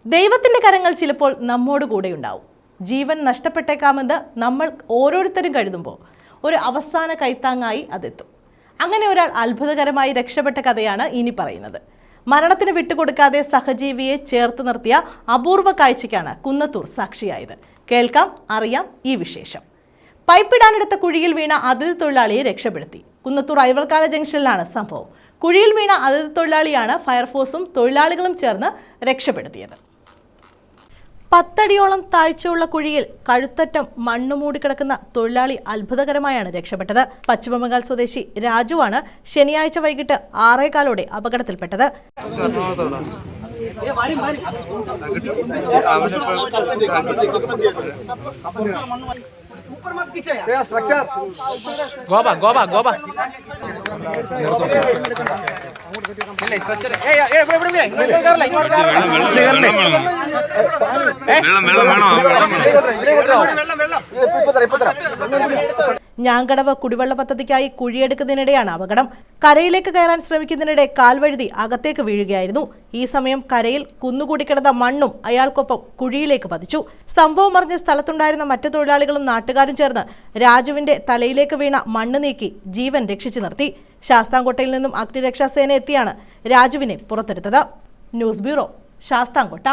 ദൈവത്തിന്റെ കരങ്ങൾ ചിലപ്പോൾ നമ്മോട് കൂടെയുണ്ടാവും. ജീവൻ നഷ്ടപ്പെട്ടേക്കാമെന്ന് നമ്മൾ ഓരോരുത്തരും കരുതുമ്പോൾ ഒരു അവസാന കൈത്താങ്ങായി അതെത്തും. അങ്ങനെ ഒരാൾ അത്ഭുതകരമായി രക്ഷപ്പെട്ട കഥയാണ് ഇനി പറയുന്നത്. മരണത്തിന് വിട്ടുകൊടുക്കാതെ സഹജീവിയെ ചേർത്ത് നിർത്തിയ അപൂർവ കാഴ്ചയ്ക്കാണ് കുന്നത്തൂർ സാക്ഷിയായത്. കേൾക്കാം, അറിയാം ഈ വിശേഷം. പൈപ്പിടാനെടുത്ത കുഴിയിൽ വീണ അതിഥി തൊഴിലാളിയെ രക്ഷപ്പെടുത്തി. കുന്നത്തൂർ ഐവൽക്കാല ജംഗ്ഷനിലാണ് സംഭവം. കുഴിയിൽ വീണ അതിഥി തൊഴിലാളിയാണ് ഫയർഫോഴ്സും തൊഴിലാളികളും ചേർന്ന് രക്ഷപ്പെടുത്തിയത്. 10 അടിയോളം താഴ്ചയുള്ള കുഴിയിൽ കഴുത്തറ്റം മണ്ണ് മൂടിക്കിടക്കുന്ന തൊഴിലാളി അത്ഭുതകരമായാണ് രക്ഷപ്പെട്ടത്. പശ്ചിമബംഗാൾ സ്വദേശി രാജുവാണ് ശനിയാഴ്ച വൈകിട്ട് 6:15 അപകടത്തിൽപ്പെട്ടത്. ഞാങ്കടവ് കുടിവെള്ള പദ്ധതിക്കായി കുഴിയെടുക്കുന്നതിനിടെയാണ് അപകടം. കരയിലേക്ക് കയറാൻ ശ്രമിക്കുന്നതിനിടെ കാൽവഴുതി അകത്തേക്ക് വീഴുകയായിരുന്നു. ഈ സമയം കരയിൽ കുന്നുകൂടിക്കിടന്ന മണ്ണും അയാൾക്കൊപ്പം കുഴിയിലേക്ക് പതിച്ചു. സംഭവം അറിഞ്ഞ സ്ഥലത്തുണ്ടായിരുന്ന മറ്റു തൊഴിലാളികളും നാട്ടുകാരും ചേർന്ന് രാജുവിന്റെ തലയിലേക്ക് വീണ മണ്ണ് നീക്കി ജീവൻ രക്ഷിച്ചു നിർത്തി. ശാസ്താംകോട്ടയിൽ നിന്നും അഗ്നിരക്ഷാസേന എത്തിയാണ് രാജുവിനെ പുറത്തെടുത്തത്. News bureau, Sasthamkotta.